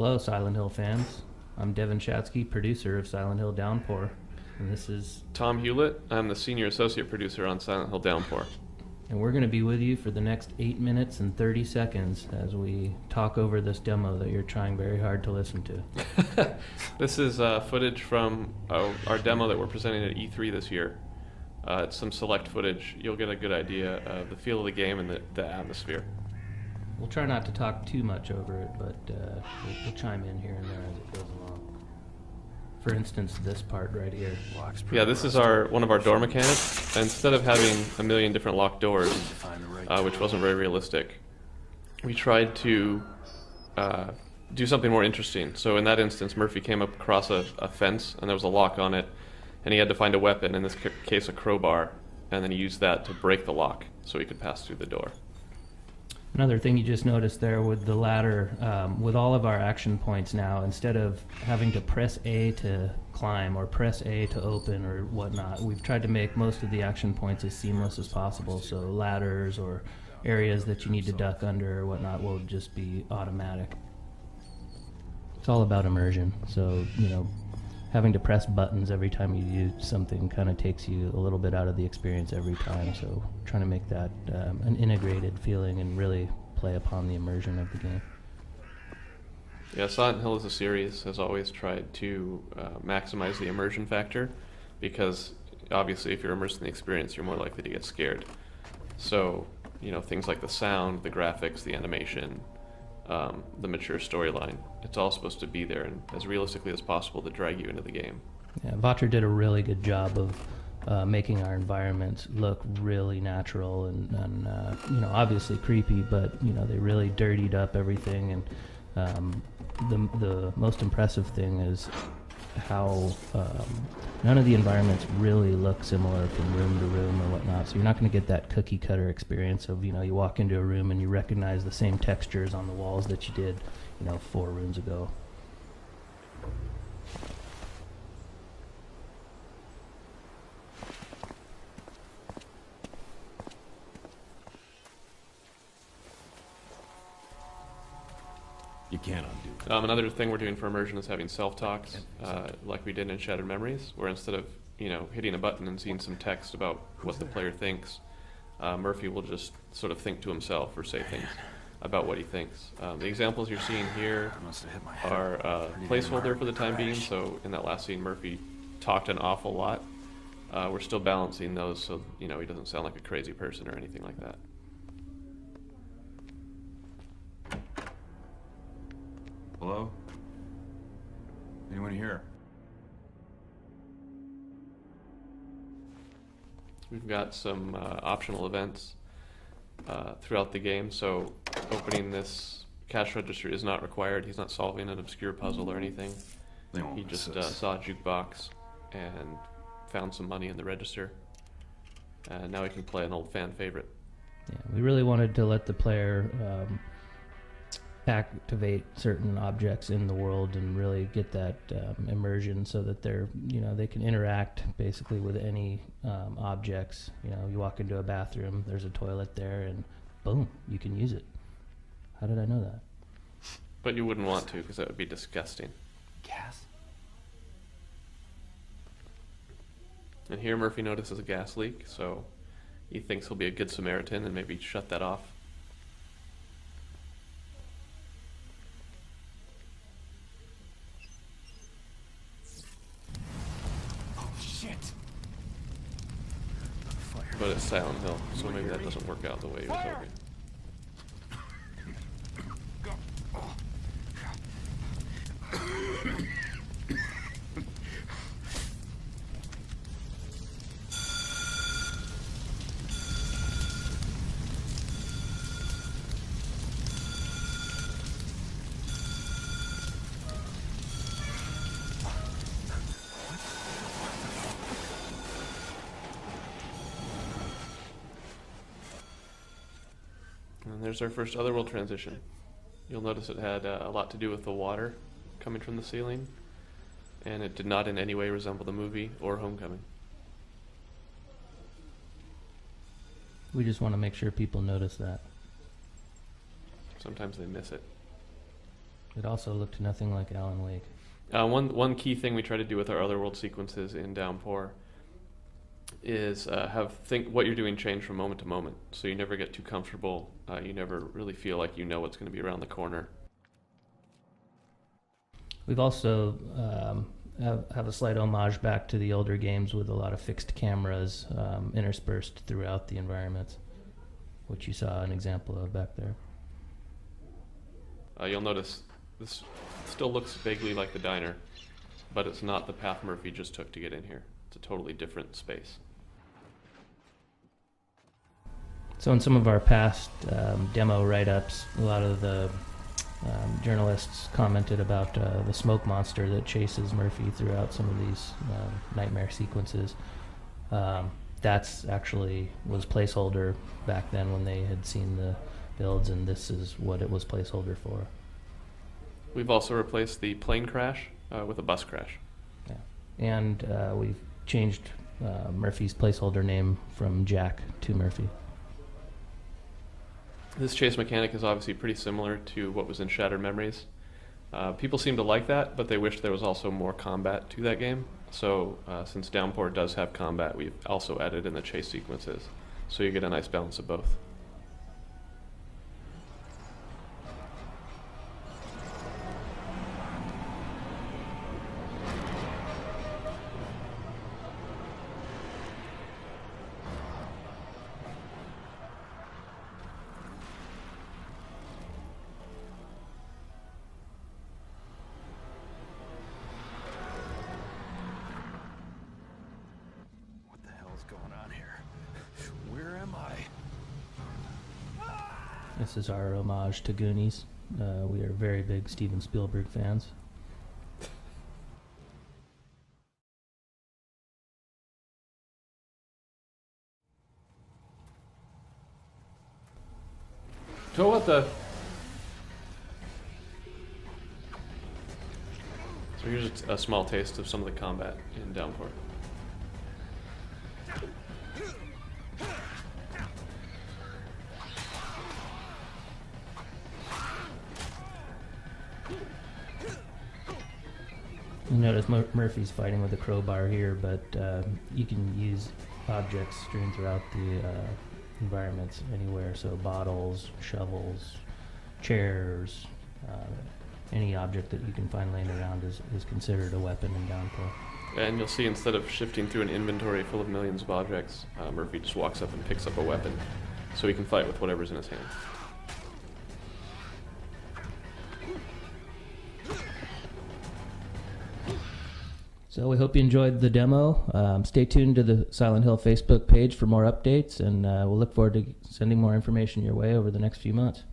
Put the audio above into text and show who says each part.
Speaker 1: Hello, Silent Hill fans. I'm Devin Shatsky, producer of Silent Hill Downpour, and this is
Speaker 2: Tom Hewlett. I'm the senior associate producer on Silent Hill Downpour.
Speaker 1: and we're going to be with you for the next 8 minutes and 30 seconds as we talk over this demo that you're trying very hard to listen to.
Speaker 2: This is footage from our demo that we're presenting at E3 this year. It's some select footage. You'll get a good idea of the feel of the game and the atmosphere.
Speaker 1: We'll try not to talk too much over it, but we'll chime in here and there as it goes along. For instance, this part right here.
Speaker 2: Yeah, this is one of our door mechanics. Instead of having a million different locked doors, which wasn't very realistic, we tried to do something more interesting. So in that instance, Murphy came up across a fence, and there was a lock on it, and he had to find a weapon, in this case a crowbar, and then he used that to break the lock so he could pass through the door.
Speaker 1: Another thing you just noticed there with the ladder, with all of our action points now, instead of having to press A to climb or press A to open or whatnot, we've tried to make most of the action points as seamless as possible. So ladders or areas that you need to duck under or whatnot will just be automatic. It's all about immersion. So, having to press buttons every time you do something kind of takes you a little bit out of the experience every time. So trying to make that an integrated feeling and really play upon the immersion of the game.
Speaker 2: Yeah, Silent Hill as a series has always tried to maximize the immersion factor, because obviously if you're immersed in the experience, you're more likely to get scared. So, things like the sound, the graphics, the animation, the mature storyline, it's all supposed to be there and as realistically as possible to drag you into the game.
Speaker 1: Yeah, Votcher did a really good job of making our environments look really natural and obviously creepy, but they really dirtied up everything. And the most impressive thing is how none of the environments really look similar from room to room or whatnot. So you're not going to get that cookie cutter experience of you walk into a room and you recognize the same textures on the walls that you did 4 rooms ago.
Speaker 3: You can't undo it.
Speaker 2: Another thing we're doing for immersion is having self-talks, like we did in Shattered Memories, where instead of hitting a button and seeing some text about what the player thinks, Murphy will just sort of think to himself or say things about what he thinks. The examples you're seeing here are a placeholder for the time being, so in that last scene Murphy talked an awful lot. We're still balancing those so he doesn't sound like a crazy person or anything like that.
Speaker 3: Hello? Anyone here?
Speaker 2: We've got some optional events throughout the game, so opening this cash register is not required. He's not solving an obscure puzzle or anything. He just saw a jukebox and found some money in the register. And now he can play an old fan favorite.
Speaker 1: Yeah, we really wanted to let the player activate certain objects in the world and really get that immersion so that they can interact basically with any objects. You walk into a bathroom, there's a toilet there, and boom, you can use it. How did I know that?
Speaker 2: But you wouldn't want to, because that would be disgusting.
Speaker 3: Gas?
Speaker 2: And here Murphy notices a gas leak, so he thinks he'll be a good Samaritan and maybe shut that off. But it's Silent Hill, so maybe that doesn't work out the way he was hoping. And there's our first Otherworld transition. You'll notice it had a lot to do with the water coming from the ceiling, and it did not in any way resemble the movie or Homecoming.
Speaker 1: We just want to make sure people notice that.
Speaker 2: Sometimes they miss it.
Speaker 1: It also looked nothing like Alan Wake.
Speaker 2: One key thing we try to do with our otherworld sequences in Downpour is think what you're doing change from moment to moment, so you never get too comfortable. You never really feel like you know what's going to be around the corner.
Speaker 1: We've also have a slight homage back to the older games with a lot of fixed cameras interspersed throughout the environments, which you saw an example of back there.
Speaker 2: You'll notice this still looks vaguely like the diner, but it's not the path Murphy just took to get in here. It's a totally different space.
Speaker 1: So in some of our past demo write-ups, a lot of the journalists commented about the smoke monster that chases Murphy throughout some of these nightmare sequences. That's actually was placeholder back then when they had seen the builds, and this is what it was placeholder for.
Speaker 2: We've also replaced the plane crash with a bus crash.
Speaker 1: Yeah. And we've changed Murphy's placeholder name from Jack to Murphy.
Speaker 2: This chase mechanic is obviously pretty similar to what was in Shattered Memories. People seem to like that, but they wish there was also more combat to that game. So since Downpour does have combat, we've also added in the chase sequences. So you get a nice balance of both.
Speaker 1: This is our homage to Goonies. We are very big Steven Spielberg fans.
Speaker 2: So what the... So here's a small taste of some of the combat in Downpour.
Speaker 1: You notice Murphy's fighting with a crowbar here, but you can use objects strewn throughout the environments anywhere. So bottles, shovels, chairs, any object that you can find laying around is considered a weapon in Downpour.
Speaker 2: And you'll see instead of shifting through an inventory full of millions of objects, Murphy just walks up and picks up a weapon so he can fight with whatever's in his hand.
Speaker 1: So we hope you enjoyed the demo. Stay tuned to the Silent Hill Facebook page for more updates, and we'll look forward to sending more information your way over the next few months.